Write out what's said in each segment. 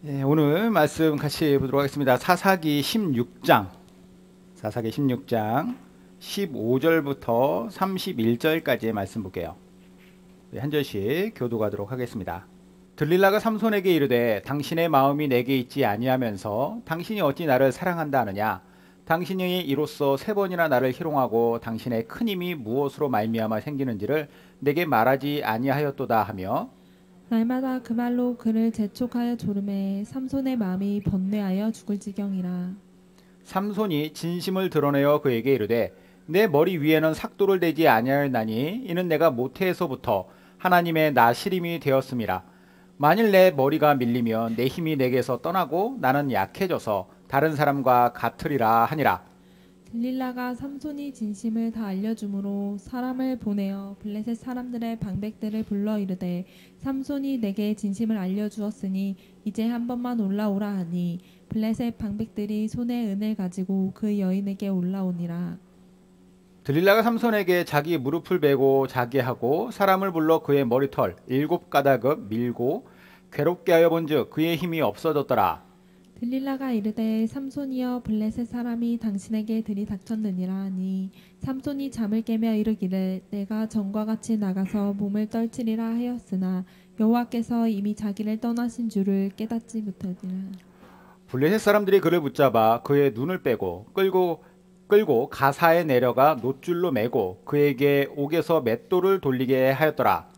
오늘 말씀 같이 보도록 하겠습니다. 사사기 16장 15절부터 31절까지의 말씀 볼게요. 한 절씩 교독하도록 하겠습니다. 들릴라가 삼손에게 이르되 당신의 마음이 내게 있지 아니하면서 당신이 어찌 나를 사랑한다 하느냐. 당신이 이로써 3번이나 나를 희롱하고 당신의 큰 힘이 무엇으로 말미암아 생기는지를 내게 말하지 아니하였도다 하며 날마다 그 말로 그를 재촉하여 조름해 삼손의 마음이 번뇌하여 죽을 지경이라. 삼손이 진심을 드러내어 그에게 이르되 내 머리 위에는 삭도를 대지 아니하였나니 이는 내가 모태에서부터 하나님의 나시림이 되었음이라. 만일 내 머리가 밀리면 내 힘이 내게서 떠나고 나는 약해져서 다른 사람과 같으리라 하니라. 들릴라가 삼손이 진심을 다 알려주므로 사람을 보내어 블레셋 사람들의 방백들을 불러 이르되 삼손이 내게 진심을 알려주었으니 이제 한 번만 올라오라 하니 블레셋 방백들이 손에 은을 가지고 그 여인에게 올라오니라. 들릴라가 삼손에게 자기 무릎을 베고 자게 하고 사람을 불러 그의 머리털 7가닥을 밀고 괴롭게 하여 본즉 그의 힘이 없어졌더라. 들릴라가 이르되 삼손이여 블레셋 사람이 당신에게 들이닥쳤느니라 하니 삼손이 잠을 깨며 이르기를 내가 전과 같이 나가서 몸을 떨치리라 하였으나 여호와께서 이미 자기를 떠나신 줄을 깨닫지 못하니라. 블레셋 사람들이 그를 붙잡아 그의 눈을 빼고 끌고 가사에 내려가 놋줄로 매고 그에게 옥에서 맷돌을 돌리게 하였더라.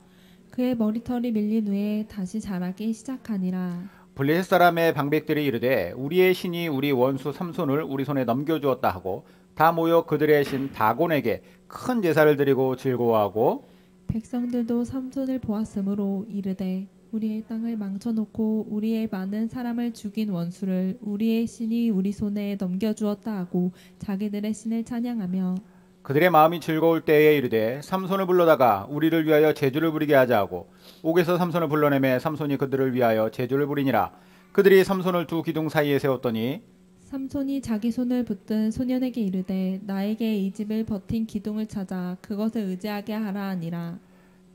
그의 머리털이 밀린 후에 다시 자라기 시작하니라. 블레셋 사람의 방백들이 이르되 우리의 신이 우리 원수 삼손을 우리 손에 넘겨주었다 하고 다 모여 그들의 신 다곤에게 큰 제사를 드리고 즐거워하고 백성들도 삼손을 보았으므로 이르되 우리의 땅을 망쳐놓고 우리의 많은 사람을 죽인 원수를 우리의 신이 우리 손에 넘겨주었다 하고 자기들의 신을 찬양하며 그들의 마음이 즐거울 때에 이르되 삼손을 불러다가 우리를 위하여 제주를 부리게 하자 하고 옥에서 삼손을 불러내매 삼손이 그들을 위하여 제주를 부리니라. 그들이 삼손을 두 기둥 사이에 세웠더니 삼손이 자기 손을 붙든 소년에게 이르되 나에게 이 집을 버틴 기둥을 찾아 그것을 의지하게 하라 하니라.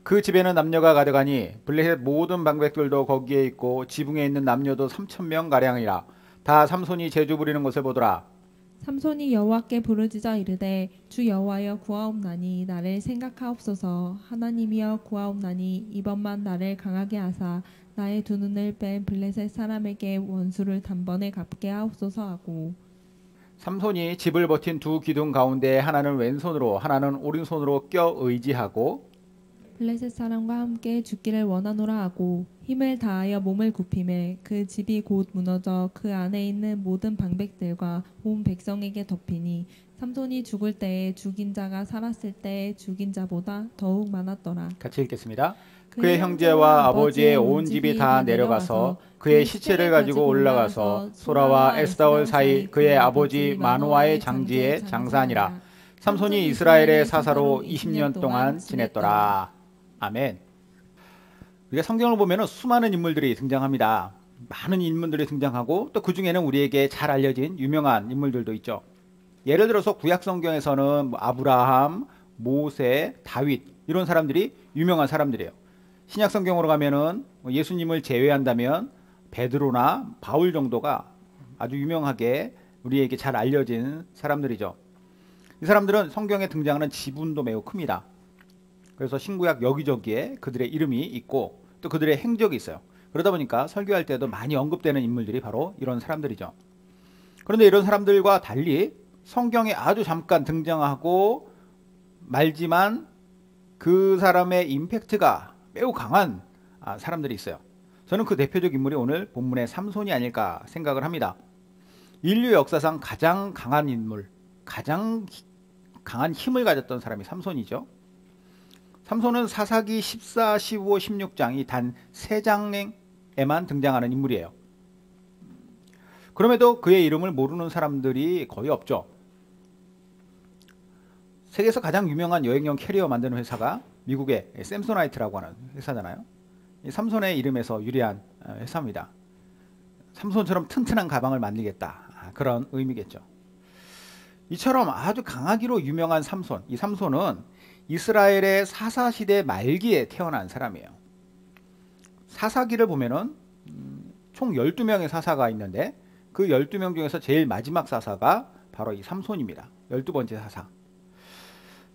그 집에는 남녀가 가득하니 블레셋 모든 방백들도 거기에 있고 지붕에 있는 남녀도 3,000명 가량이라. 다 삼손이 제주 부리는 것을 보더라. 삼손이 여호와께 부르짖어 이르되 주 여호와여 구하옵나니 나를 생각하옵소서. 하나님이여 구하옵나니 이번만 나를 강하게 하사 나의 두 눈을 뺀 블레셋 사람에게 원수를 단번에 갚게 하옵소서 하고 삼손이 집을 버틴 두 기둥 가운데 하나는 왼손으로 하나는 오른손으로 껴 의지하고 블레셋 사람과 함께 죽기를 원하노라 하고 힘을 다하여 몸을 굽히매 그 집이 곧 무너져 그 안에 있는 모든 방백들과 온 백성에게 덮이니 삼손이 죽을 때에 죽인 자가 살았을 때에 죽인 자보다 더욱 많았더라. 같이 읽겠습니다. 그의 형제와 아버지의 온 집이 다 내려가서 그의 시체를 가지고 올라가서 소라와 에스다올 사이 그의 아버지 마노아의 장지에 장사하니라. 삼손이 이스라엘의 사사로 20년 동안 지냈더라. 아멘. 우리가 성경을 보면 수많은 인물들이 등장합니다. 많은 인물들이 등장하고 또 그 중에는 우리에게 잘 알려진 유명한 인물들도 있죠. 예를 들어서 구약 성경에서는 아브라함, 모세, 다윗 이런 사람들이 유명한 사람들이에요. 신약 성경으로 가면은 예수님을 제외한다면 베드로나 바울 정도가 아주 유명하게 우리에게 잘 알려진 사람들이죠. 이 사람들은 성경에 등장하는 지분도 매우 큽니다. 그래서 신구약 여기저기에 그들의 이름이 있고 또 그들의 행적이 있어요. 그러다 보니까 설교할 때도 많이 언급되는 인물들이 바로 이런 사람들이죠. 그런데 이런 사람들과 달리 성경에 아주 잠깐 등장하고 말지만 그 사람의 임팩트가 매우 강한 사람들이 있어요. 저는 그 대표적 인물이 오늘 본문의 삼손이 아닐까 생각을 합니다. 인류 역사상 가장 강한 인물, 가장 강한 힘을 가졌던 사람이 삼손이죠. 삼손은 사사기 14, 15, 16장이 단 3장에만 등장하는 인물이에요. 그럼에도 그의 이름을 모르는 사람들이 거의 없죠. 세계에서 가장 유명한 여행용 캐리어 만드는 회사가 미국의 샘소나이트라고 하는 회사잖아요. 이 삼손의 이름에서 유래한 회사입니다. 삼손처럼 튼튼한 가방을 만들겠다. 그런 의미겠죠. 이처럼 아주 강하기로 유명한 삼손. 이 삼손은 이스라엘의 사사시대 말기에 태어난 사람이에요. 사사기를 보면은 총 12명의 사사가 있는데 그 12명 중에서 제일 마지막 사사가 바로 이 삼손입니다. 12번째 사사.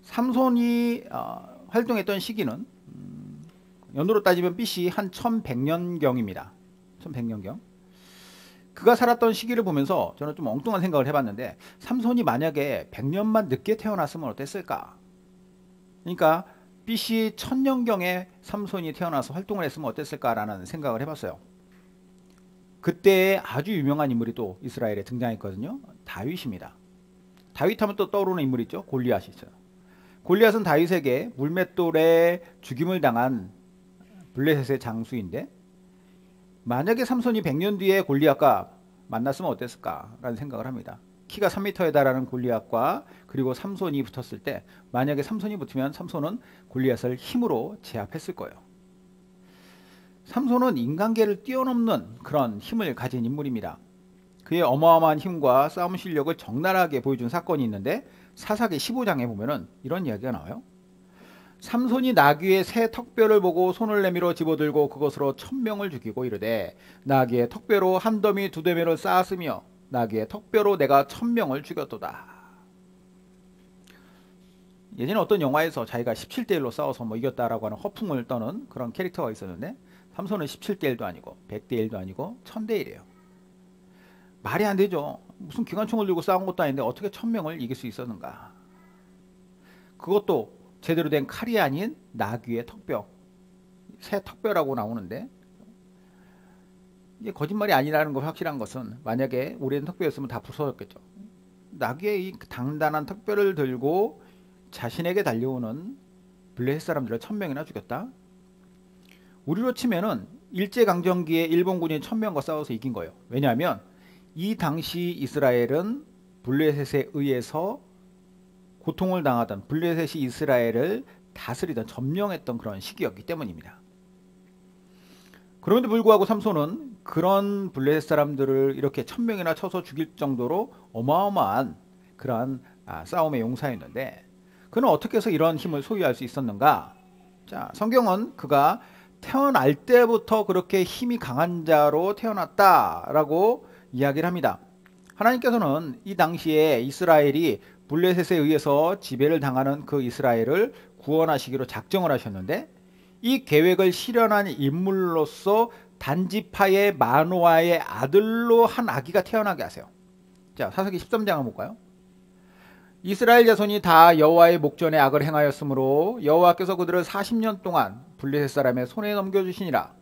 삼손이 활동했던 시기는 연도로 따지면 BC 한 1100년경입니다. 1100년경. 그가 살았던 시기를 보면서 저는 좀 엉뚱한 생각을 해봤는데 삼손이 만약에 100년만 늦게 태어났으면 어땠을까? 그러니까 BC 1000년경에 삼손이 태어나서 활동을 했으면 어땠을까라는 생각을 해봤어요. 그때 아주 유명한 인물이 또 이스라엘에 등장했거든요. 다윗입니다. 다윗하면 또 떠오르는 인물이 있죠. 골리앗이 있어요. 골리앗은 다윗에게 물맷돌에 죽임을 당한 블레셋의 장수인데 만약에 삼손이 100년 뒤에 골리앗과 만났으면 어땠을까라는 생각을 합니다. 키가 3m에 달하는 골리앗과 그리고 삼손이 붙었을 때 만약에 삼손이 붙으면 삼손은 골리앗을 힘으로 제압했을 거예요. 삼손은 인간계를 뛰어넘는 그런 힘을 가진 인물입니다. 그의 어마어마한 힘과 싸움 실력을 적나라하게 보여준 사건이 있는데 사사기 15장에 보면은 이런 이야기가 나와요. 삼손이 나귀의 새 턱뼈를 보고 손을 내밀어 집어들고 그것으로 1000명을 죽이고 이르되 나귀의 턱뼈로 한 더미 두 더미를 쌓았으며 나귀의 턱뼈로 내가 1000명을 죽였도다. 예전에 어떤 영화에서 자기가 17대1로 싸워서 뭐 이겼다라고 하는 허풍을 떠는 그런 캐릭터가 있었는데 삼손은 17대1도 아니고 100대1도 아니고 1000대1이에요. 말이 안 되죠. 무슨 기관총을 들고 싸운 것도 아닌데 어떻게 1000명을 이길 수 있었는가. 그것도 제대로 된 칼이 아닌 나귀의 턱뼈, 새 턱뼈라고 나오는데 이게 거짓말이 아니라는 거 확실한 것은 만약에 오래된 턱뼈였으면 다 부서졌겠죠. 나귀의 이 단단한 턱뼈를 들고 자신에게 달려오는 블레셋 사람들을 1000명이나 죽였다. 우리로 치면은 일제강점기에 일본군이 1000명과 싸워서 이긴 거예요. 왜냐하면 이 당시 이스라엘은 블레셋에 의해서 고통을 당하던 블레셋이 이스라엘을 다스리던 점령했던 그런 시기였기 때문입니다. 그럼에도 불구하고 삼손은 그런 블레셋 사람들을 이렇게 1000명이나 쳐서 죽일 정도로 어마어마한 그런 싸움의 용사였는데 그는 어떻게 해서 이런 힘을 소유할 수 있었는가? 자, 성경은 그가 태어날 때부터 그렇게 힘이 강한 자로 태어났다라고 이야기를 합니다. 하나님께서는 이 당시에 이스라엘이 블레셋에 의해서 지배를 당하는 그 이스라엘을 구원하시기로 작정을 하셨는데 이 계획을 실현한 인물로서 단지파의 마노아의 아들로 한 아기가 태어나게 하세요. 자, 사사기 13장을 볼까요? 이스라엘 자손이 다 여호와의 목전에 악을 행하였으므로 여호와께서 그들을 40년 동안 블레셋 사람의 손에 넘겨주시니라.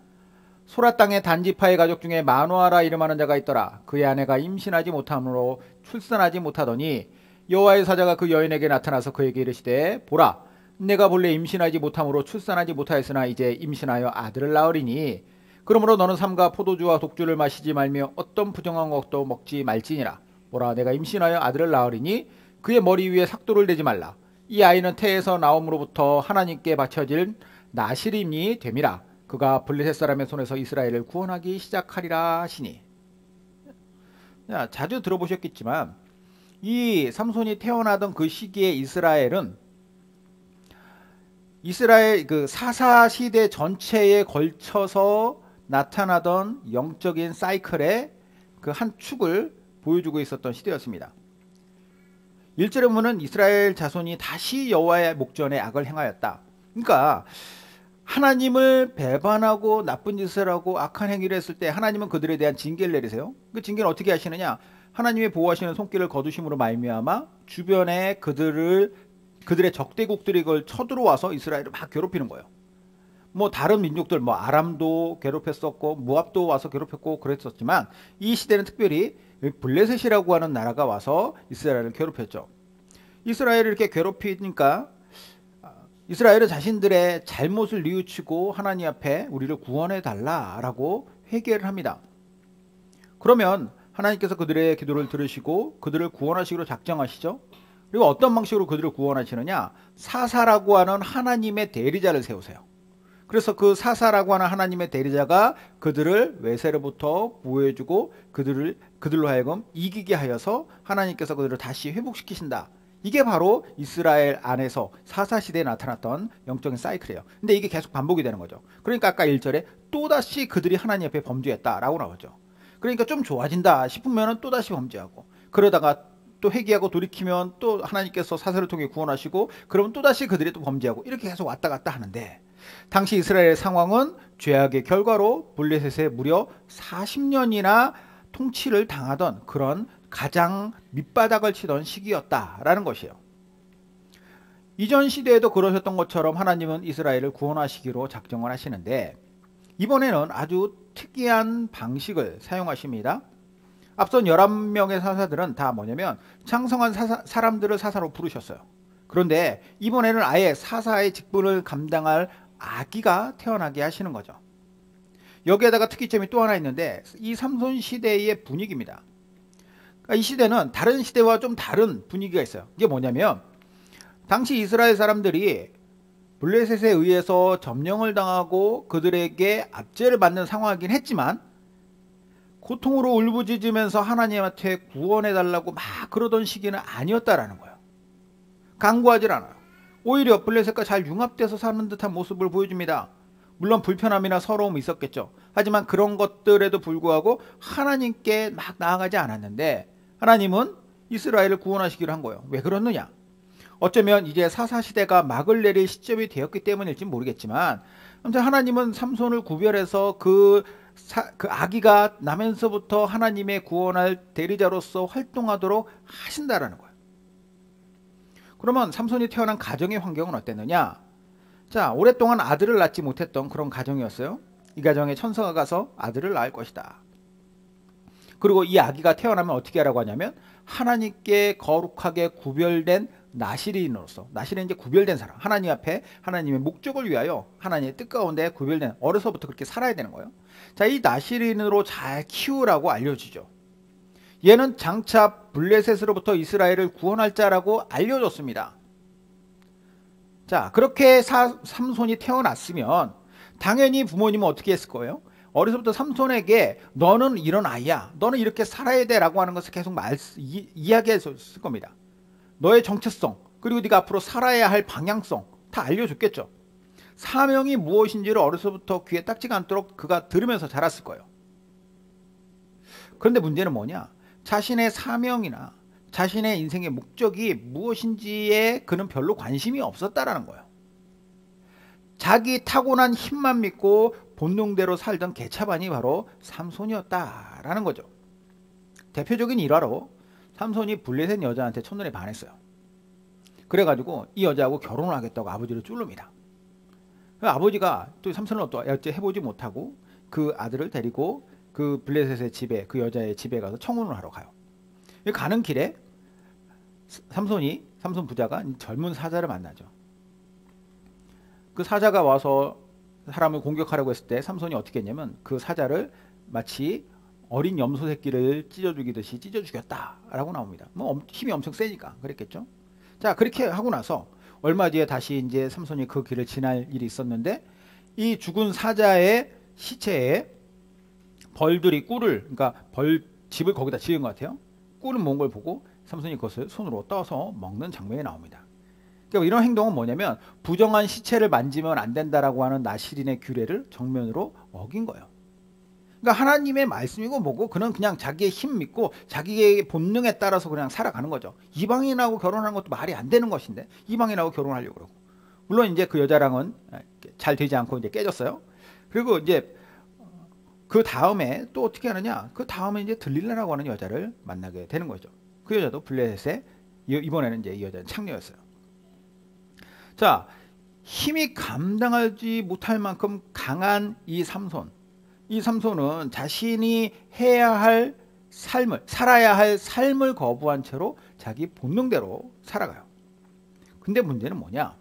소라 땅의 단지파의 가족 중에 마노아라 이름하는 자가 있더라. 그의 아내가 임신하지 못함으로 출산하지 못하더니 여호와의 사자가 그 여인에게 나타나서 그에게 이르시되 보라 내가 본래 임신하지 못함으로 출산하지 못하였으나 이제 임신하여 아들을 낳으리니 그러므로 너는 삼가 포도주와 독주를 마시지 말며 어떤 부정한 것도 먹지 말지니라. 보라 내가 임신하여 아들을 낳으리니 그의 머리 위에 삭도를 대지 말라. 이 아이는 태에서 나옴으로부터 하나님께 바쳐질 나시림이 됨이라. 그가 블레셋 사람의 손에서 이스라엘을 구원하기 시작하리라 하시니. 자, 자주 들어보셨겠지만 이 삼손이 태어나던 그 시기에 이스라엘은 이스라엘 그 사사 시대 전체에 걸쳐서 나타나던 영적인 사이클의 그 한 축을 보여주고 있었던 시대였습니다. 1절에 보면 이스라엘 자손이 다시 여호와의 목전에 악을 행하였다. 그러니까 하나님을 배반하고 나쁜 짓을 하고 악한 행위를 했을 때 하나님은 그들에 대한 징계를 내리세요. 그 징계는 어떻게 하시느냐? 하나님의 보호하시는 손길을 거두심으로 말미암아 주변에 그들의 적대국들이 그걸 쳐들어와서 이스라엘을 막 괴롭히는 거예요. 뭐 다른 민족들 뭐 아람도 괴롭혔었고 모압도 와서 괴롭혔고 그랬었지만 이 시대는 특별히 블레셋이라고 하는 나라가 와서 이스라엘을 괴롭혔죠. 이스라엘을 이렇게 괴롭히니까 이스라엘은 자신들의 잘못을 뉘우치고 하나님 앞에 우리를 구원해 달라라고 회개를 합니다. 그러면 하나님께서 그들의 기도를 들으시고 그들을 구원하시기로 작정하시죠. 그리고 어떤 방식으로 그들을 구원하시느냐? 사사라고 하는 하나님의 대리자를 세우세요. 그래서 그 사사라고 하는 하나님의 대리자가 그들을 외세로부터 보호해주고 그들로 하여금 이기게 하여서 하나님께서 그들을 다시 회복시키신다. 이게 바로 이스라엘 안에서 사사시대에 나타났던 영적인 사이클이에요. 근데 이게 계속 반복이 되는 거죠. 그러니까 아까 1절에 또다시 그들이 하나님 앞에 범죄했다라고 나오죠. 그러니까 좀 좋아진다 싶으면 또다시 범죄하고, 그러다가 또 회개하고 돌이키면 또 하나님께서 사사를 통해 구원하시고, 그러면 또다시 그들이 또 범죄하고, 이렇게 계속 왔다 갔다 하는데, 당시 이스라엘의 상황은 죄악의 결과로 블레셋에 무려 40년이나 통치를 당하던 그런 가장 밑바닥을 치던 시기였다라는 것이에요. 이전 시대에도 그러셨던 것처럼 하나님은 이스라엘을 구원하시기로 작정을 하시는데, 이번에는 아주 특이한 방식을 사용하십니다. 앞선 11명의 사사들은 다 뭐냐면 창성한 사람들을 사사로 부르셨어요. 그런데 이번에는 아예 사사의 직분을 감당할 아기가 태어나게 하시는 거죠. 여기에다가 특이점이 또 하나 있는데, 이 삼손 시대의 분위기입니다. 그러니까 이 시대는 다른 시대와 좀 다른 분위기가 있어요. 이게 뭐냐면, 당시 이스라엘 사람들이 블레셋에 의해서 점령을 당하고 그들에게 압제를 받는 상황이긴 했지만, 고통으로 울부짖으면서 하나님한테 구원해달라고 막 그러던 시기는 아니었다라는 거예요. 간구하질 않아요. 오히려 블레셋과 잘 융합돼서 사는 듯한 모습을 보여줍니다. 물론 불편함이나 서러움이 있었겠죠. 하지만 그런 것들에도 불구하고 하나님께 막 나아가지 않았는데, 하나님은 이스라엘을 구원하시기로 한 거예요. 왜 그러느냐? 어쩌면 이제 사사시대가 막을 내릴 시점이 되었기 때문일지 모르겠지만, 아무튼 하나님은 삼손을 구별해서 그 아기가 나면서부터 하나님의 구원할 대리자로서 활동하도록 하신다라는 거예요. 그러면 삼손이 태어난 가정의 환경은 어땠느냐? 자, 오랫동안 아들을 낳지 못했던 그런 가정이었어요. 이 가정에 천사가 가서 아들을 낳을 것이다. 그리고 이 아기가 태어나면 어떻게 하라고 하냐면, 하나님께 거룩하게 구별된 나시린으로서, 나시린 이제 구별된 사람, 하나님 앞에 하나님의 목적을 위하여 하나님의 뜻 가운데 구별된, 어려서부터 그렇게 살아야 되는 거예요. 자, 이 나시린으로 잘 키우라고 알려주죠. 얘는 장차 블레셋으로부터 이스라엘을 구원할 자라고 알려줬습니다. 자, 그렇게 삼손이 태어났으면 당연히 부모님은 어떻게 했을 거예요? 어려서부터 삼손에게 너는 이런 아이야, 너는 이렇게 살아야 돼 라고 하는 것을 계속 이야기했을 겁니다. 너의 정체성, 그리고 네가 앞으로 살아야 할 방향성 다 알려줬겠죠. 사명이 무엇인지를 어려서부터 귀에 딱지가 않도록 그가 들으면서 자랐을 거예요. 그런데 문제는 뭐냐? 자신의 사명이나 자신의 인생의 목적이 무엇인지에 그는 별로 관심이 없었다라는 거예요. 자기 타고난 힘만 믿고 본능대로 살던 개차반이 바로 삼손이었다라는 거죠. 대표적인 일화로 삼손이 블레셋 여자한테 첫눈에 반했어요. 그래가지고 이 여자하고 결혼을 하겠다고 아버지를 쭈릅니다. 아버지가 또 삼손을 어째 해보지 못하고 그 아들을 데리고 그 블레셋의 집에, 그 여자의 집에 가서 청혼을 하러 가요. 가는 길에 삼손 부자가 젊은 사자를 만나죠. 그 사자가 와서 사람을 공격하려고 했을 때 삼손이 어떻게 했냐면, 그 사자를 마치 어린 염소 새끼를 찢어 죽이듯이 찢어 죽였다라고 나옵니다. 뭐 힘이 엄청 세니까 그랬겠죠. 자, 그렇게 하고 나서 얼마 뒤에 다시 이제 삼손이 그 길을 지날 일이 있었는데, 이 죽은 사자의 시체에 벌들이 그러니까 벌집을 거기다 지은 것 같아요. 꿀을 모은 걸 보고 삼손이 그것을 손으로 떠서 먹는 장면이 나옵니다. 그러니까 이런 행동은 뭐냐면, 부정한 시체를 만지면 안 된다라고 하는 나시린의 규례를 정면으로 어긴 거예요. 그러니까 하나님의 말씀이고 뭐고, 그는 그냥 자기의 힘 믿고 자기의 본능에 따라서 그냥 살아가는 거죠. 이방인하고 결혼하는 것도 말이 안 되는 것인데 이방인하고 결혼하려고 그러고, 물론 이제 그 여자랑은 잘 되지 않고 이제 깨졌어요. 그리고 이제 그 다음에 또 어떻게 하느냐? 그 다음에 이제 들릴라라고 하는 여자를 만나게 되는 거죠. 그 여자도 블레셋에, 이번에는 이제 이 여자는 창녀였어요. 자, 힘이 감당하지 못할 만큼 강한 이 삼손은 자신이 살아야 할 삶을 거부한 채로 자기 본능대로 살아가요. 근데 문제는 뭐냐?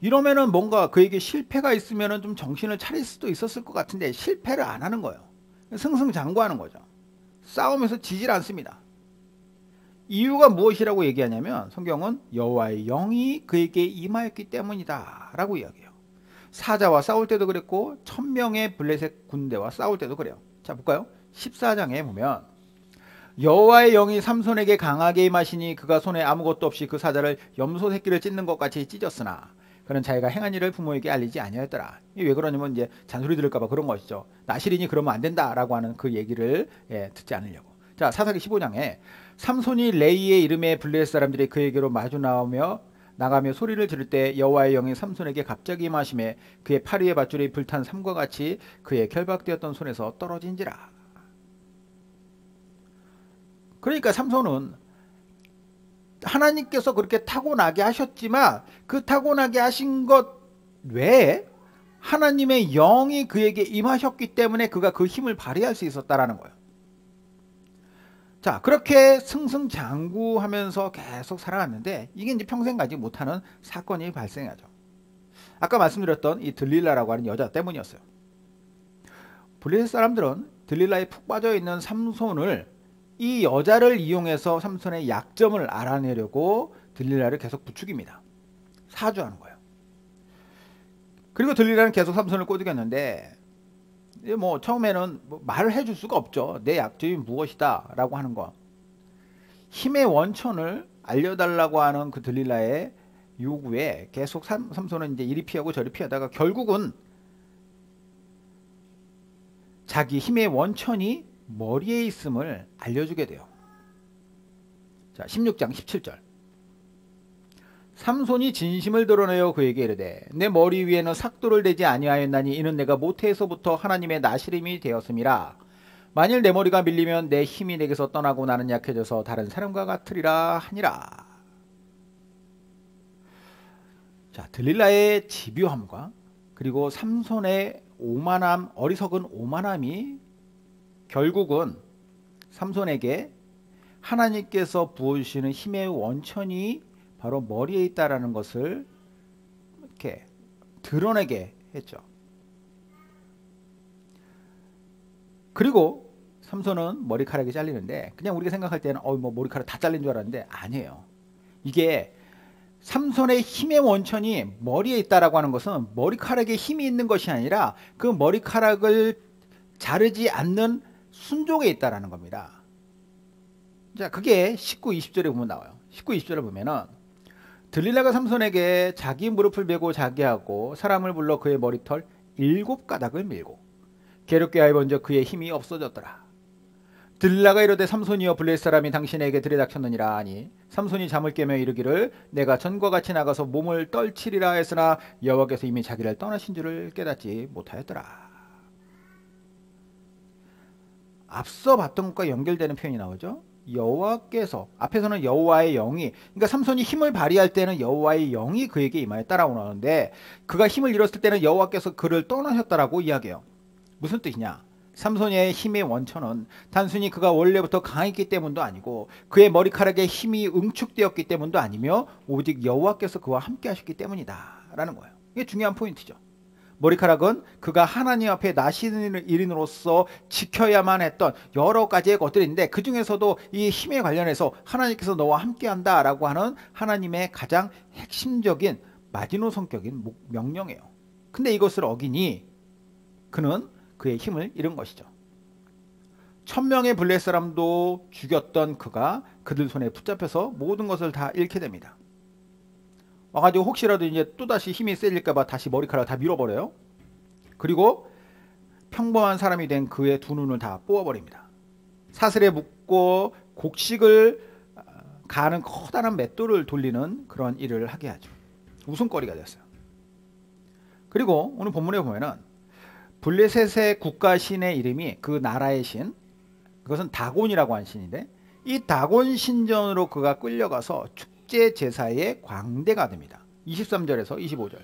이러면은 뭔가 그에게 실패가 있으면은 좀 정신을 차릴 수도 있었을 것 같은데 실패를 안 하는 거예요. 승승장구하는 거죠. 싸움에서 지질 않습니다. 이유가 무엇이라고 얘기하냐면, 성경은 여호와의 영이 그에게 임하였기 때문이다 라고 이야기해요. 사자와 싸울 때도 그랬고 1000명의 블레셋 군대와 싸울 때도 그래요. 자, 볼까요? 14장에 보면 여호와의 영이 삼손에게 강하게 임하시니 그가 손에 아무것도 없이 그 사자를 염소 새끼를 찢는 것 같이 찢었으나 그는 자기가 행한 일을 부모에게 알리지 아니하였더라. 이게 왜 그러냐면 이제 잔소리 들을까봐 그런 것이죠. 나실이니 그러면 안 된다라고 하는 그 얘기를 듣지 않으려고. 자, 사사기 15장에 삼손이 레이의 이름에 블레셋 사람들이 그에게로 마주 나가며 소리를 지를 때 여호와의 영이 삼손에게 갑자기 임하심에 그의 팔 위에 밧줄이 불탄 삼과 같이 그의 결박되었던 손에서 떨어진지라. 그러니까 삼손은 하나님께서 그렇게 타고나게 하셨지만 그 타고나게 하신 것 외에 하나님의 영이 그에게 임하셨기 때문에 그가 그 힘을 발휘할 수 있었다라는 거예요. 자, 그렇게 승승장구하면서 계속 살아갔는데 이게 이제 평생 가지 못하는 사건이 발생하죠. 아까 말씀드렸던 이 들릴라라고 하는 여자 때문이었어요. 블레셋 사람들은 들릴라에 푹 빠져 있는 삼손을 이 여자를 이용해서 삼손의 약점을 알아내려고 들릴라를 계속 부추깁니다. 사주하는 거예요. 그리고 들릴라는 계속 삼손을 꼬드겼는데 뭐 처음에는 말을 해줄 수가 없죠. 내 약점이 무엇이다 라고 하는 거. 힘의 원천을 알려달라고 하는 그 들릴라의 요구에 계속 삼손은 이제 이리 피하고 저리 피하다가 결국은 자기 힘의 원천이 머리에 있음을 알려주게 돼요. 자, 16장 17절. 삼손이 진심을 드러내어 그에게 이르되 내 머리 위에는 삭도를 대지 아니하였나니 이는 내가 모태에서부터 하나님의 나시림이 되었음이라. 만일 내 머리가 밀리면 내 힘이 내게서 떠나고 나는 약해져서 다른 사람과 같으리라 하니라. 자, 들릴라의 집요함과 그리고 삼손의 오만함, 어리석은 오만함이 결국은 삼손에게 하나님께서 부어주시는 힘의 원천이 바로 머리에 있다라는 것을 이렇게 드러내게 했죠. 그리고 삼손은 머리카락이 잘리는데 그냥 우리가 생각할 때는 뭐 머리카락 다 잘린 줄 알았는데 아니에요. 이게 삼손의 힘의 원천이 머리에 있다라고 하는 것은 머리카락에 힘이 있는 것이 아니라 그 머리카락을 자르지 않는 순종에 있다라는 겁니다. 자, 그게 19, 20절에 보면 나와요. 19, 20절에 보면은 들릴라가 삼손에게 자기 무릎을 베고 자게 하고 사람을 불러 그의 머리털 7가닥을 밀고 괴롭게 하여 먼저 그의 힘이 없어졌더라. 들릴라가 이르되 삼손이여 블레셋 사람이 당신에게 들이닥쳤느니라 하니 삼손이 잠을 깨며 이르기를 내가 전과 같이 나가서 몸을 떨치리라 했으나 여호와께서 이미 자기를 떠나신 줄을 깨닫지 못하였더라. 앞서 봤던 것과 연결되는 표현이 나오죠. 여호와께서, 앞에서는 여호와의 영이, 그러니까 삼손이 힘을 발휘할 때는 여호와의 영이 그에게 임하였다라고 나오는데 그가 힘을 잃었을 때는 여호와께서 그를 떠나셨다라고 이야기해요. 무슨 뜻이냐? 삼손의 힘의 원천은 단순히 그가 원래부터 강했기 때문도 아니고 그의 머리카락에 힘이 응축되었기 때문도 아니며 오직 여호와께서 그와 함께 하셨기 때문이다 라는 거예요. 이게 중요한 포인트죠. 머리카락은 그가 하나님 앞에 나시는 일인으로서 지켜야만 했던 여러 가지의 것들이 있는데 그 중에서도 이 힘에 관련해서 하나님께서 너와 함께한다 라고 하는 하나님의 가장 핵심적인 마지노선격인 명령이에요. 근데 이것을 어기니 그는 그의 힘을 잃은 것이죠. 1000명의 블레셋 사람도 죽였던 그가 그들 손에 붙잡혀서 모든 것을 다 잃게 됩니다. 와가지고 혹시라도 이제 또다시 힘이 세질까봐 다시 머리카락 다 밀어버려요. 그리고 평범한 사람이 된 그의 두 눈을 다 뽑아버립니다. 사슬에 묶고 곡식을 가는 커다란 맷돌을 돌리는 그런 일을 하게 하죠. 웃음거리가 됐어요. 그리고 오늘 본문에 보면은 블레셋의 국가신의 이름이 그 나라의 신, 그것은 다곤이라고 하는 신인데 이 다곤 신전으로 그가 끌려가서 축제 제사의 광대가 됩니다. 23절에서 25절.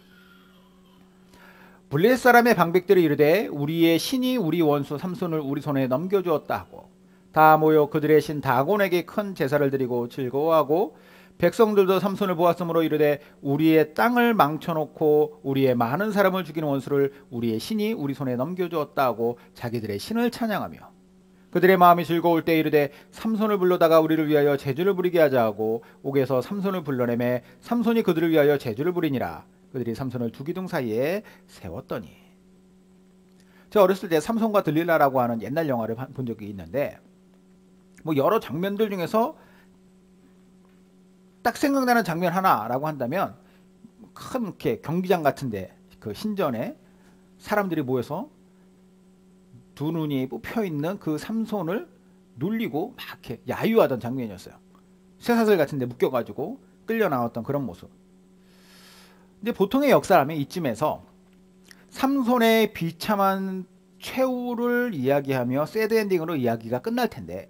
블레셋 사람의 방백들이 이르되 우리의 신이 우리 원수 삼손을 우리 손에 넘겨주었다 하고 다 모여 그들의 신 다곤에게 큰 제사를 드리고 즐거워하고 백성들도 삼손을 보았으므로 이르되 우리의 땅을 망쳐놓고 우리의 많은 사람을 죽이는 원수를 우리의 신이 우리 손에 넘겨주었다 하고 자기들의 신을 찬양하며 그들의 마음이 즐거울 때 이르되 삼손을 불러다가 우리를 위하여 제주를 부리게 하자 하고 옥에서 삼손을 불러내매 삼손이 그들을 위하여 제주를 부리니라. 그들이 삼손을 두 기둥 사이에 세웠더니. 제가 어렸을 때 삼손과 들릴라라고 하는 옛날 영화를 본 적이 있는데 뭐 여러 장면들 중에서 딱 생각나는 장면 하나라고 한다면 큰 이렇게 경기장 같은데 그 신전에 사람들이 모여서 두 눈이 뽑혀 있는 그 삼손을 눌리고 막 이렇게 야유하던 장면이었어요. 쇠사슬 같은데 묶여가지고 끌려 나왔던 그런 모습. 근데 보통의 역사라면 이쯤에서 삼손의 비참한 최후를 이야기하며 새드 엔딩으로 이야기가 끝날 텐데,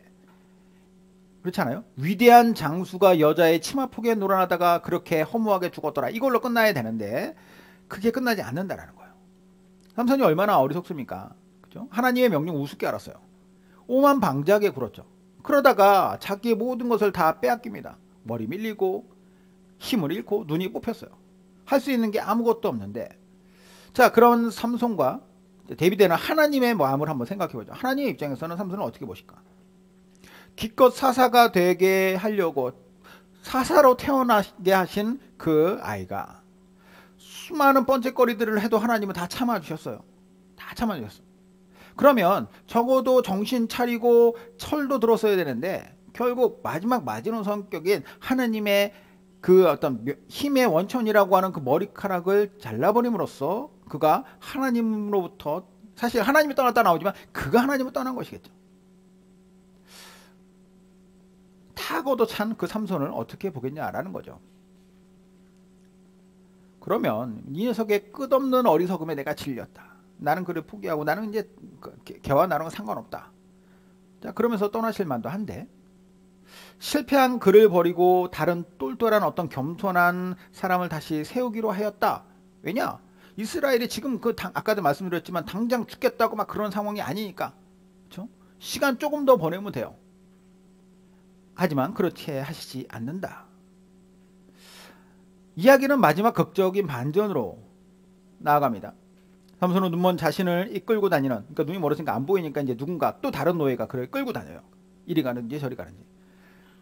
그렇잖아요. 위대한 장수가 여자의 치마폭에 놀아나다가 그렇게 허무하게 죽었더라, 이걸로 끝나야 되는데 그게 끝나지 않는다라는 거예요. 삼손이 얼마나 어리석습니까? 그죠? 하나님의 명령 우습게 알았어요. 오만방자하게 굴었죠. 그러다가 자기의 모든 것을 다 빼앗깁니다. 머리 밀리고 힘을 잃고 눈이 뽑혔어요. 할 수 있는 게 아무것도 없는데, 자, 그런 삼손과 대비되는 하나님의 마음을 한번 생각해 보죠. 하나님의 입장에서는 삼손을 어떻게 보실까? 기껏 사사가 되게 하려고 사사로 태어나게 하신 그 아이가 수많은 뻔쩍거리들을 해도 하나님은 다 참아주셨어요. 다 참아주셨어요. 그러면 적어도 정신 차리고 철도 들었어야 되는데 결국 마지막 마지노 성격인 하나님의 그 어떤 힘의 원천이라고 하는 그 머리카락을 잘라버림으로써 그가 하나님으로부터, 사실 하나님이 떠났다 나오지만 그가 하나님을 떠난 것이겠죠. 타고도 찬 그 삼손을 어떻게 보겠냐라는 거죠. 그러면 이 녀석의 끝없는 어리석음에 내가 질렸다. 나는 그를 포기하고 나는 이제 걔와 나랑은 상관없다. 자, 그러면서 떠나실 만도 한데, 실패한 그를 버리고 다른 똘똘한 어떤 겸손한 사람을 다시 세우기로 하였다. 왜냐? 이스라엘이 지금 아까도 말씀드렸지만 당장 죽겠다고 막 그런 상황이 아니니까. 그렇죠? 시간 조금 더 보내면 돼요. 하지만 그렇게 하시지 않는다. 이야기는 마지막 극적인 반전으로 나아갑니다. 삼손은 눈먼 자신을 이끌고 다니는, 그러니까 눈이 멀어지니까 안 보이니까 이제 누군가 또 다른 노예가 그를 끌고 다녀요. 이리 가는지 저리 가는지.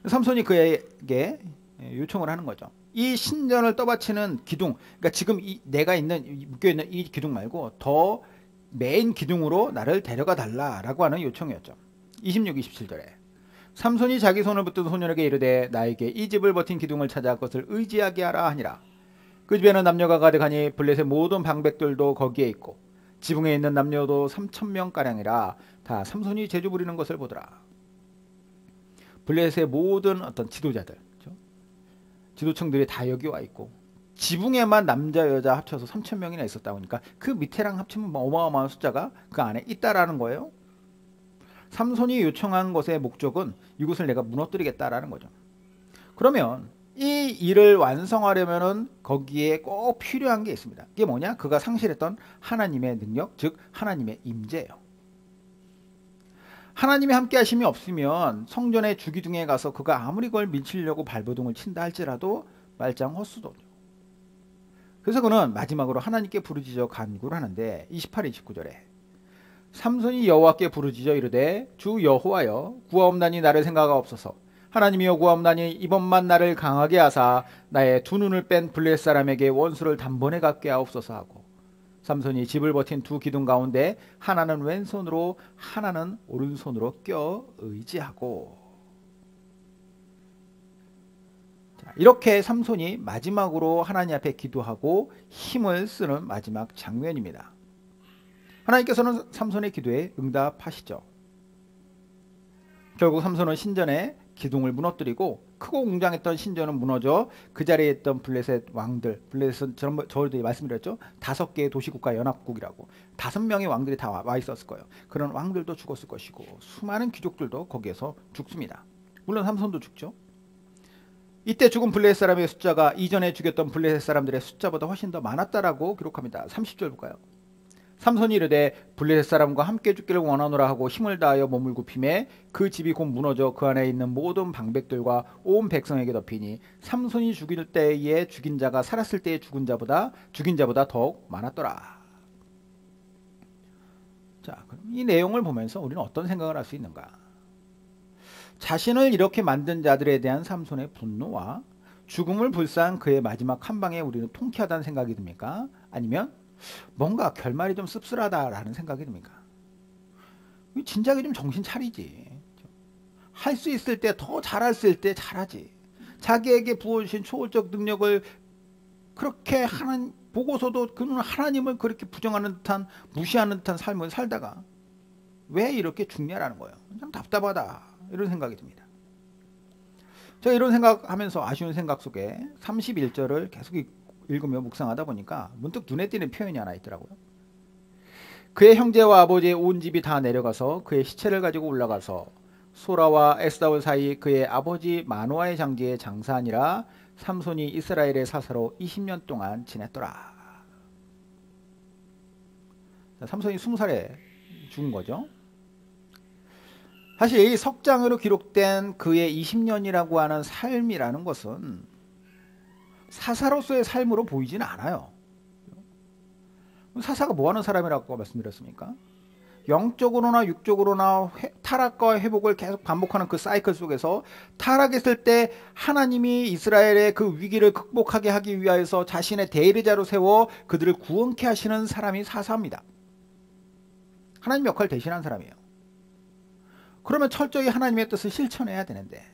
삼손이 그에게 요청을 하는 거죠. 이 신전을 떠받치는 기둥, 그러니까 지금 내가 묶여있는 이 기둥 말고 더 메인 기둥으로 나를 데려가 달라라고 하는 요청이었죠. 26, 27절에 삼손이 자기 손을 붙든 소년에게 이르되 나에게 이 집을 버틴 기둥을 찾아 그것을 의지하게 하라 하니라. 그 집에는 남녀가 가득하니 블레셋의 모든 방백들도 거기에 있고 지붕에 있는 남녀도 3,000명가량이라 다 삼손이 재주 부리는 것을 보더라. 블레셋의 모든 어떤 지도자들, 그렇죠? 지도층들이 다 여기 와 있고 지붕에만 남자 여자 합쳐서 3,000명이나 있었다 보니까 그 밑에랑 합치면 어마어마한 숫자가 그 안에 있다라는 거예요. 삼손이 요청한 것의 목적은 이곳을 내가 무너뜨리겠다라는 거죠. 그러면 이 일을 완성하려면은 거기에 꼭 필요한 게 있습니다. 이게 뭐냐? 그가 상실했던 하나님의 능력, 즉 하나님의 임재예요. 하나님의 함께 하심이 없으면 성전의 주기둥에 가서 그가 아무리 그걸 밀치려고 발버둥을 친다 할지라도 말짱 헛수도죠. 그래서 그는 마지막으로 하나님께 부르짖어 간구를 하는데 28, 29절에 삼손이 여호와께 부르짖어 이르되 주 여호와여 구하옵나니 나를 생각하옵소서. 하나님이여 구하옵나니 이번만 나를 강하게 하사 나의 두 눈을 뺀 블레셋 사람에게 원수를 단번에 갚게 하옵소서 하고, 삼손이 집을 버틴 두 기둥 가운데 하나는 왼손으로 하나는 오른손으로 껴 의지하고. 자, 이렇게 삼손이 마지막으로 하나님 앞에 기도하고 힘을 쓰는 마지막 장면입니다. 하나님께서는 삼손의 기도에 응답하시죠. 결국 삼손은 신전에 기둥을 무너뜨리고 크고 웅장했던 신전은 무너져 그 자리에 있던 블레셋 왕들, 블레셋은 저희들이 말씀드렸죠. 5개의 도시국가 연합국이라고 5명의 왕들이 다 와 있었을 거예요. 그런 왕들도 죽었을 것이고 수많은 귀족들도 거기에서 죽습니다. 물론 삼손도 죽죠. 이때 죽은 블레셋 사람의 숫자가 이전에 죽였던 블레셋 사람들의 숫자보다 훨씬 더 많았다라고 기록합니다. 30절 볼까요? 삼손이 이르되 블레셋 사람과 함께 죽기를 원하노라 하고 힘을 다하여 몸을 굽히매 그 집이 곧 무너져 그 안에 있는 모든 방백들과 온 백성에게 덮이니 삼손이 죽일 때에 죽인 자가 살았을 때에 죽인 자보다 더욱 많았더라. 자, 그럼 이 내용을 보면서 우리는 어떤 생각을 할 수 있는가? 자신을 이렇게 만든 자들에 대한 삼손의 분노와 죽음을 불사한 그의 마지막 한 방에 우리는 통쾌하다는 생각이 듭니까? 아니면 뭔가 결말이 좀 씁쓸하다라는 생각이 듭니까? 진작에 좀 정신 차리지. 할 수 있을 때, 더 잘할 수 있을 때 잘하지. 자기에게 부어주신 초월적 능력을 그렇게 하는 보고서도 그는 하나님을 그렇게 부정하는 듯한, 무시하는 듯한 삶을 살다가 왜 이렇게 죽냐라는 거예요. 참 답답하다, 이런 생각이 듭니다. 제가 이런 생각하면서 아쉬운 생각 속에 31절을 계속 읽으며 묵상하다 보니까 문득 눈에 띄는 표현이 하나 있더라고요. 그의 형제와 아버지의 온 집이 다 내려가서 그의 시체를 가지고 올라가서 소라와 에스다올 사이 그의 아버지 마노아의 장지에 장사하니라. 삼손이 이스라엘의 사사로 20년 동안 지냈더라. 삼손이 20살에 죽은 거죠. 사실 이 석장으로 기록된 그의 20년이라고 하는 삶이라는 것은 사사로서의 삶으로 보이지는 않아요. 사사가 뭐하는 사람이라고 말씀드렸습니까? 영적으로나 육적으로나 타락과 회복을 계속 반복하는 그 사이클 속에서 타락했을 때 하나님이 이스라엘의 그 위기를 극복하게 하기 위하여서 자신의 대리자로 세워 그들을 구원케 하시는 사람이 사사입니다. 하나님 역할을 대신한 사람이에요. 그러면 철저히 하나님의 뜻을 실천해야 되는데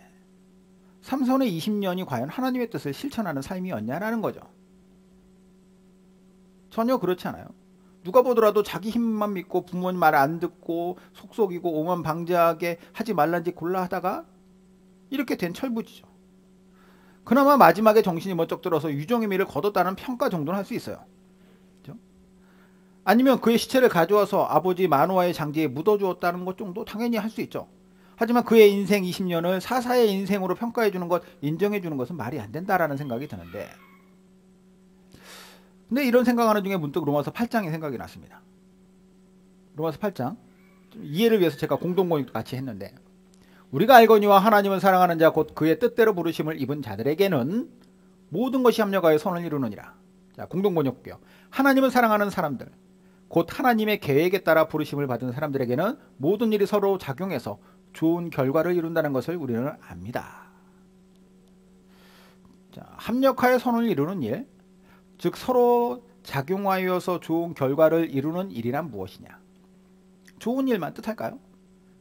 삼손의 20년이 과연 하나님의 뜻을 실천하는 삶이었냐라는 거죠. 전혀 그렇지 않아요. 누가 보더라도 자기 힘만 믿고 부모님 말 안 듣고 속속이고 오만 방자하게 하지 말란지 골라 하다가 이렇게 된 철부지죠. 그나마 마지막에 정신이 번쩍 들어서 유종의 미를 거뒀다는 평가 정도는 할 수 있어요. 그렇죠? 아니면 그의 시체를 가져와서 아버지 마노아의 장지에 묻어주었다는 것 정도 당연히 할 수 있죠. 하지만 그의 인생 20년을 사사의 인생으로 평가해 주는 것, 인정해 주는 것은 말이 안 된다라는 생각이 드는데, 근데 이런 생각하는 중에 문득 로마서 8장의 생각이 났습니다. 로마서 8장 이해를 위해서 제가 공동번역도 같이 했는데, 우리가 알거니와 하나님을 사랑하는 자 곧 그의 뜻대로 부르심을 입은 자들에게는 모든 것이 합력하여 선을 이루느니라. 자, 공동번역 볼게요. 하나님을 사랑하는 사람들 곧 하나님의 계획에 따라 부르심을 받은 사람들에게는 모든 일이 서로 작용해서 좋은 결과를 이룬다는 것을 우리는 압니다. 자, 합력하여 선을 이루는 일, 즉 서로 작용하여서 좋은 결과를 이루는 일이란 무엇이냐? 좋은 일만 뜻할까요?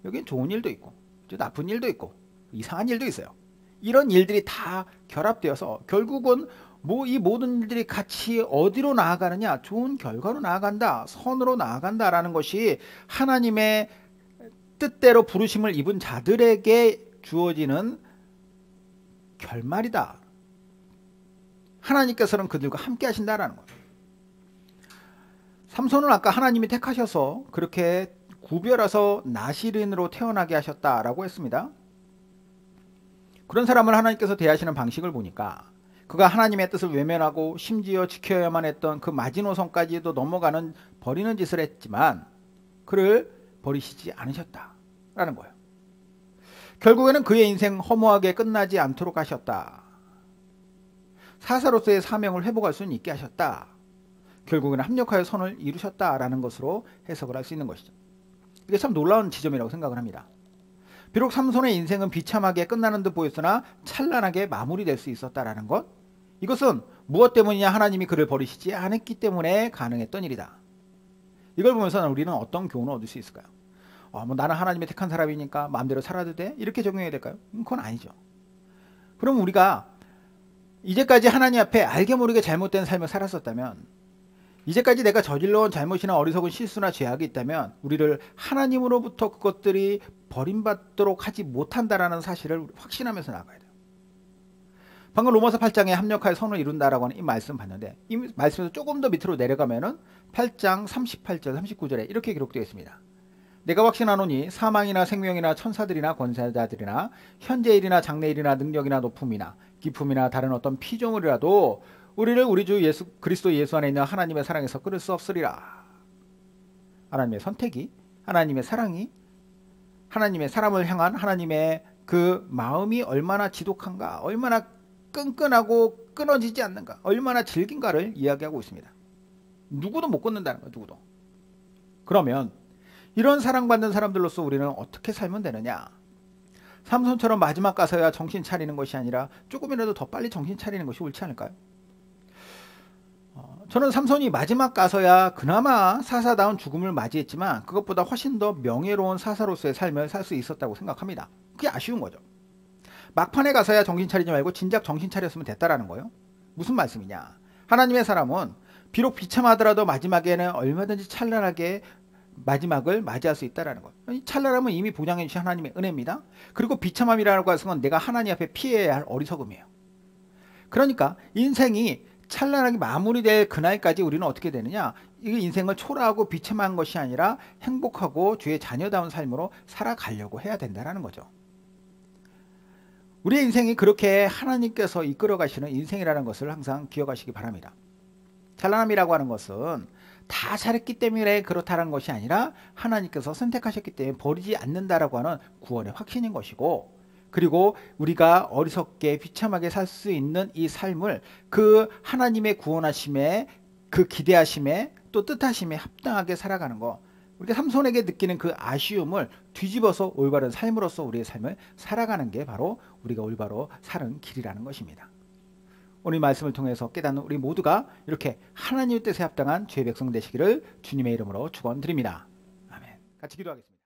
여기엔 좋은 일도 있고 나쁜 일도 있고 이상한 일도 있어요. 이런 일들이 다 결합되어서 결국은 이 모든 일들이 같이 어디로 나아가느냐? 좋은 결과로 나아간다, 선으로 나아간다라는 것이 하나님의 뜻대로 부르심을 입은 자들에게 주어지는 결말이다. 하나님께서는 그들과 함께 하신다라는 거예요. 삼손은 아까 하나님이 택하셔서 그렇게 구별해서 나실인으로 태어나게 하셨다라고 했습니다. 그런 사람을 하나님께서 대하시는 방식을 보니까 그가 하나님의 뜻을 외면하고 심지어 지켜야만 했던 그 마지노선까지도 넘어가는 버리는 짓을 했지만 그를 버리시지 않으셨다라는 거예요. 결국에는 그의 인생 허무하게 끝나지 않도록 하셨다. 사사로서의 사명을 회복할 수 있게 하셨다. 결국에는 합력하여 선을 이루셨다라는 것으로 해석을 할 수 있는 것이죠. 이게 참 놀라운 지점이라고 생각을 합니다. 비록 삼손의 인생은 비참하게 끝나는 듯 보였으나 찬란하게 마무리될 수 있었다라는 것, 이것은 무엇 때문이냐? 하나님이 그를 버리시지 않았기 때문에 가능했던 일이다. 이걸 보면서 우리는 어떤 교훈을 얻을 수 있을까요? 나는 하나님이 택한 사람이니까 마음대로 살아도 돼? 이렇게 적용해야 될까요? 그건 아니죠. 그럼 우리가 이제까지 하나님 앞에 알게 모르게 잘못된 삶을 살았었다면, 이제까지 내가 저질러온 잘못이나 어리석은 실수나 죄악이 있다면 우리를 하나님으로부터 그것들이 버림받도록 하지 못한다라는 사실을 확신하면서 나가야 돼요. 방금 로마서 8장에 합력하여 선을 이룬다라고 하는 이 말씀 봤는데, 이 말씀에서 조금 더 밑으로 내려가면은 8장 38절 39절에 이렇게 기록되어 있습니다. 내가 확신하노니 사망이나 생명이나 천사들이나 권세자들이나 현재일이나 장래일이나 능력이나 높음이나 기품이나 다른 어떤 피조물이라도 우리를 우리 주 예수 그리스도 예수 안에 있는 하나님의 사랑에서 끊을 수 없으리라. 하나님의 선택이, 하나님의 사랑이, 하나님의 사람을 향한 하나님의 그 마음이 얼마나 지독한가, 얼마나 끈끈하고 끊어지지 않는가, 얼마나 질긴가를 이야기하고 있습니다. 누구도 못 끊는다는 거예요. 누구도. 그러면 이런 사랑받는 사람들로서 우리는 어떻게 살면 되느냐? 삼손처럼 마지막 가서야 정신 차리는 것이 아니라 조금이라도 더 빨리 정신 차리는 것이 옳지 않을까요? 저는 삼손이 마지막 가서야 그나마 사사다운 죽음을 맞이했지만 그것보다 훨씬 더 명예로운 사사로서의 삶을 살 수 있었다고 생각합니다. 그게 아쉬운 거죠. 막판에 가서야 정신 차리지 말고 진작 정신 차렸으면 됐다라는 거예요. 무슨 말씀이냐? 하나님의 사람은 비록 비참하더라도 마지막에는 얼마든지 찬란하게 마지막을 맞이할 수 있다는 거예요. 찬란함은 이미 보장해 주신 하나님의 은혜입니다. 그리고 비참함이라는 것은 내가 하나님 앞에 피해야 할 어리석음이에요. 그러니까 인생이 찬란하게 마무리될 그날까지 우리는 어떻게 되느냐? 이 인생을 초라하고 비참한 것이 아니라 행복하고 주의 자녀다운 삶으로 살아가려고 해야 된다는 거죠. 우리의 인생이 그렇게 하나님께서 이끌어 가시는 인생이라는 것을 항상 기억하시기 바랍니다. 찬란함이라고 하는 것은 다 잘했기 때문에 그렇다는 것이 아니라 하나님께서 선택하셨기 때문에 버리지 않는다라고 하는 구원의 확신인 것이고, 그리고 우리가 어리석게 비참하게 살 수 있는 이 삶을 그 하나님의 구원하심에, 그 기대하심에, 또 뜻하심에 합당하게 살아가는 거, 우리가 삼손에게 느끼는 그 아쉬움을 뒤집어서 올바른 삶으로서 우리의 삶을 살아가는 게 바로 우리가 올바로 사는 길이라는 것입니다. 오늘 말씀을 통해서 깨닫는 우리 모두가 이렇게 하나님의 뜻에 합당한 주의 백성 되시기를 주님의 이름으로 축원드립니다. 아멘. 같이 기도하겠습니다.